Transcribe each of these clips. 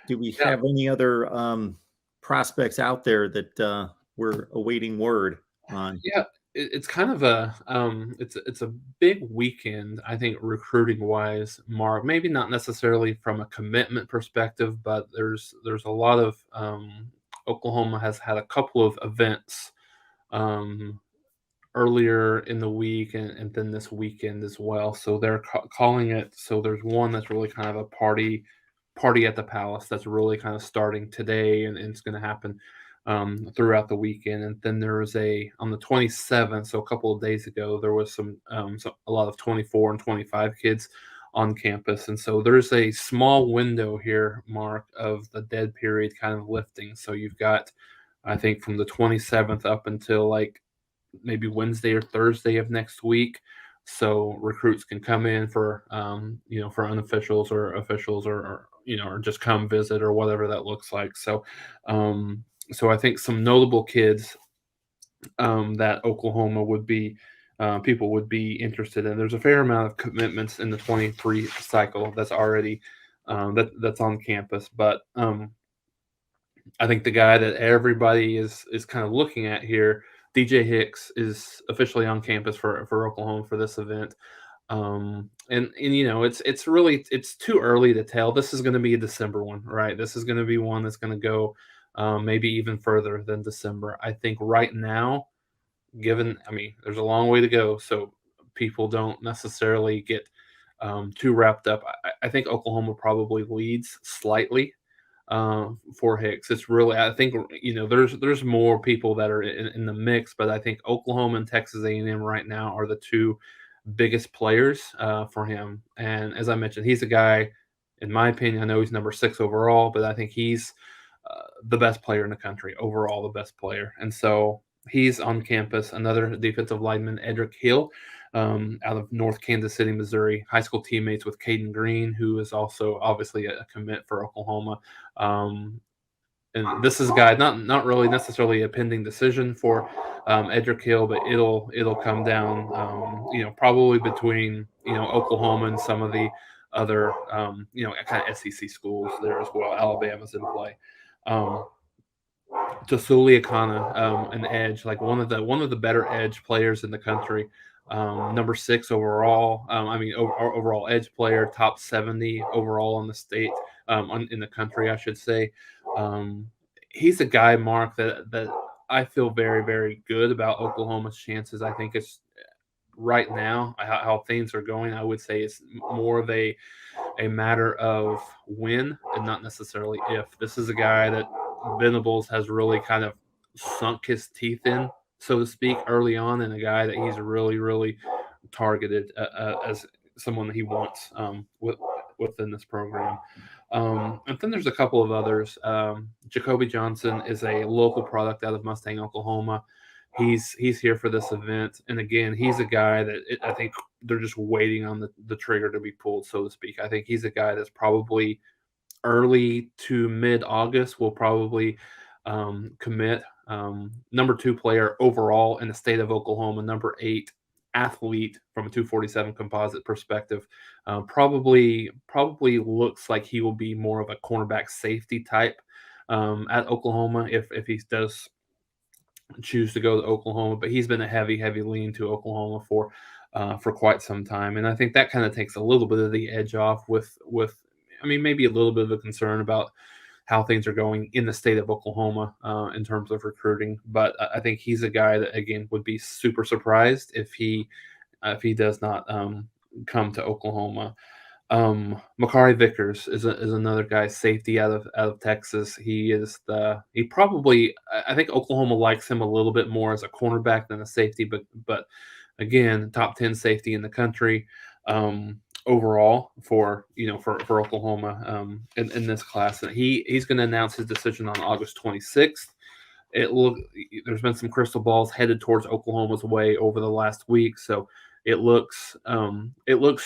Do we Yeah, have any other prospects out there that we're awaiting word on? yeah. It's kind of a it's a big weekend, I think, recruiting wise, Mark. Maybe not necessarily from a commitment perspective, but there's a lot of Oklahoma has had a couple of events um, earlier in the week and then this weekend as well. So they're calling it. So there's one that's really kind of a party at the palace that's really kind of starting today, and it's going to happen throughout the weekend. And then there was a on the 27th, so a couple of days ago, there was a lot of 24 and 25 kids on campus, and so there's a small window here, Mark, of the dead period kind of lifting. So you've got, I think, from the 27th up until like maybe Wednesday or Thursday of next week. So recruits can come in for for unofficials or officials, or just come visit or whatever that looks like. Um, so I think some notable kids that Oklahoma would be people would be interested in. There's a fair amount of commitments in the 23 cycle that's already that's on campus, but I think the guy that everybody is kind of looking at here, DJ Hicks, is officially on campus for Oklahoma for this event. And it's too early to tell. This is going to be a December one, right? This is going to be one that's going to go maybe even further than December. I think right now, there's a long way to go, so people don't necessarily get too wrapped up. I think Oklahoma probably leads slightly for Hicks. It's really, I think, there's more people that are in the mix, but I think Oklahoma and Texas A&M right now are the two biggest players for him. And as I mentioned, he's a guy, in my opinion, I know he's number 6 overall, but I think he's the best player in the country overall, the best player. And so he's on campus. Another defensive lineman, Edrick Hill, out of North Kansas City, Missouri, high school teammates with Caden Green, who is also obviously a commit for Oklahoma. Um, and this is a guy not really necessarily a pending decision for Edrick Hill, but it'll come down, probably between Oklahoma and some of the other kind of SEC schools there as well. Alabama's in play. Um, Tasuli Akana, an edge, like one of the better edge players in the country. Number 6 overall. Overall edge player, top 70 overall in the state, in the country, I should say. Um, he's a guy, Mark, that I feel very, very good about Oklahoma's chances. I think it's right now how things are going. I would say it's more of a matter of when and not necessarily if. This is a guy that Venables has really kind of sunk his teeth in, so to speak, early on, and a guy that he's really, really targeted as someone that he wants within this program. And then there's a couple of others. Jacoby Johnson is a local product out of Mustang, Oklahoma. He's here for this event, and again, he's a guy that I think they're just waiting on the trigger to be pulled, so to speak. I think he's a guy that's probably early to mid August will probably commit. Number 2 player overall in the state of Oklahoma, number 8 athlete from a 247 composite perspective. Probably looks like he will be more of a cornerback safety type at Oklahoma if he does choose to go to Oklahoma, but he's been a heavy lean to Oklahoma for quite some time, and I think that kind of takes a little bit of the edge off maybe a little bit of a concern about how things are going in the state of Oklahoma in terms of recruiting. But I think he's a guy that again would be super surprised if he does not come to Oklahoma. Makari Vickers is another guy, safety out of Texas. He probably, I think Oklahoma likes him a little bit more as a cornerback than a safety, but again, top 10 safety in the country overall for Oklahoma in this class. And he's going to announce his decision on August 26th. There's been some crystal balls headed towards Oklahoma's way over the last week, so it looks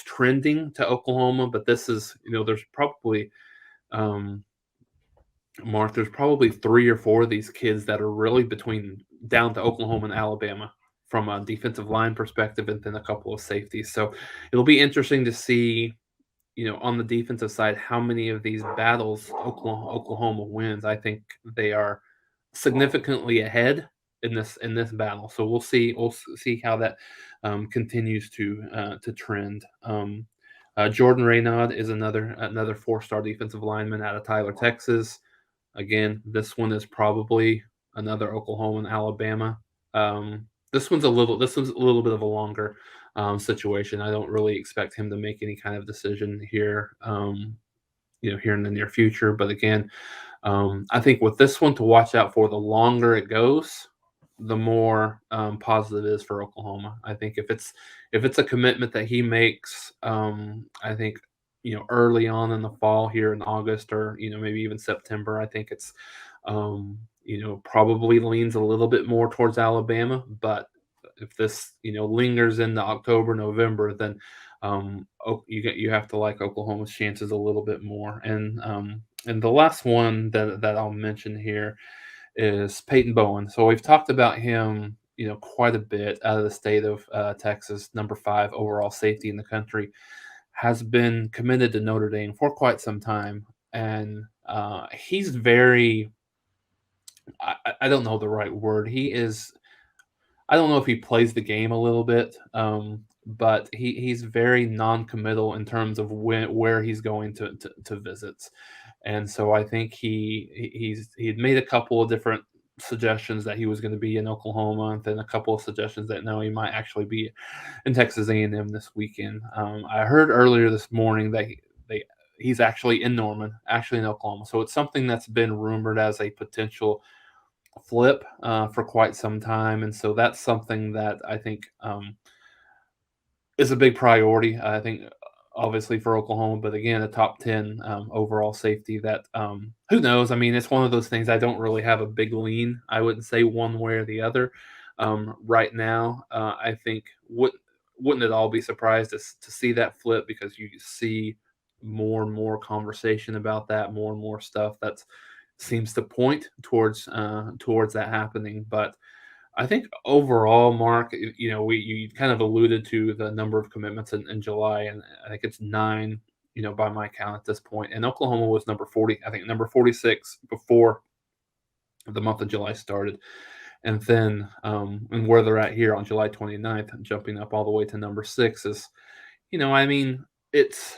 trending to Oklahoma, but this is there's probably Mark, there's probably 3 or 4 of these kids that are really between down to Oklahoma and Alabama from a defensive line perspective, and then a couple of safeties. So it'll be interesting to see on the defensive side, how many of these battles Oklahoma wins. I think they are significantly ahead in this battle. So we'll see how that continues to trend. Jordan Raynaud is another 4-star defensive lineman out of Tyler, Texas. Again, this one is probably another Oklahoma and Alabama. This one's a little bit of a longer situation. I don't really expect him to make any kind of decision here, here in the near future. But again, I think with this one to watch out for, the longer it goes, the more positive it is for Oklahoma. I think if it's a commitment that he makes, I think early on in the fall here in August, or maybe even September, I think it's probably leans a little bit more towards Alabama. But if this lingers into October, November, then you have to like Oklahoma's chances a little bit more. And the last one that I'll mention here is Peyton Bowen. So we've talked about him, quite a bit, out of the state of Texas, number 5 overall safety in the country, has been committed to Notre Dame for quite some time, and he's very. I don't know the right word. He is. I don't know if he plays the game a little bit, but he's very non-committal in terms of where he's going to visits. And so I think he had made a couple of different suggestions that he was going to be in Oklahoma, and then a couple of suggestions that no, he might actually be in Texas A&M this weekend. I heard earlier this morning that he's actually in Norman, actually in Oklahoma. So it's something that's been rumored as a potential flip for quite some time, and so that's something that I think is a big priority. I think obviously for Oklahoma, but again, a top 10 overall safety. That who knows? I mean, it's one of those things. I don't really have a big lean. I wouldn't say one way or the other right now. I think wouldn't it all be surprised to see that flip, because you see more and more conversation about that, more and more stuff that seems to point towards that happening. But I think overall, Mark, you kind of alluded to the number of commitments in July, and I think it's 9, by my count at this point. And Oklahoma was number 40, I think number 46 before the month of July started. And then, and where they're at here on July 29th, jumping up all the way to number 6 is, I mean, it's,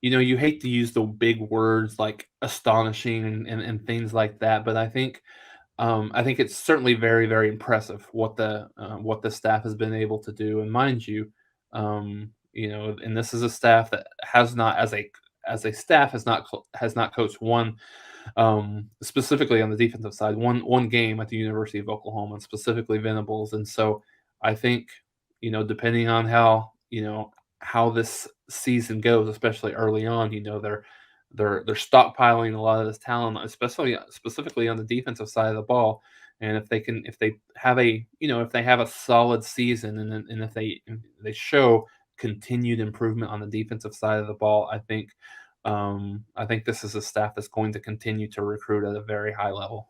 you hate to use the big words like astonishing and things like that, but I think it's certainly very, very impressive what the staff has been able to do. And mind you, and this is a staff that has not, as a staff, has not coached one, specifically on the defensive side, one game at the University of Oklahoma, and specifically Venables. And so I think depending on how this season goes, especially early on, they're stockpiling a lot of this talent, especially specifically on the defensive side of the ball. And if they have a solid season, and if they show continued improvement on the defensive side of the ball, I think this is a staff that's going to continue to recruit at a very high level.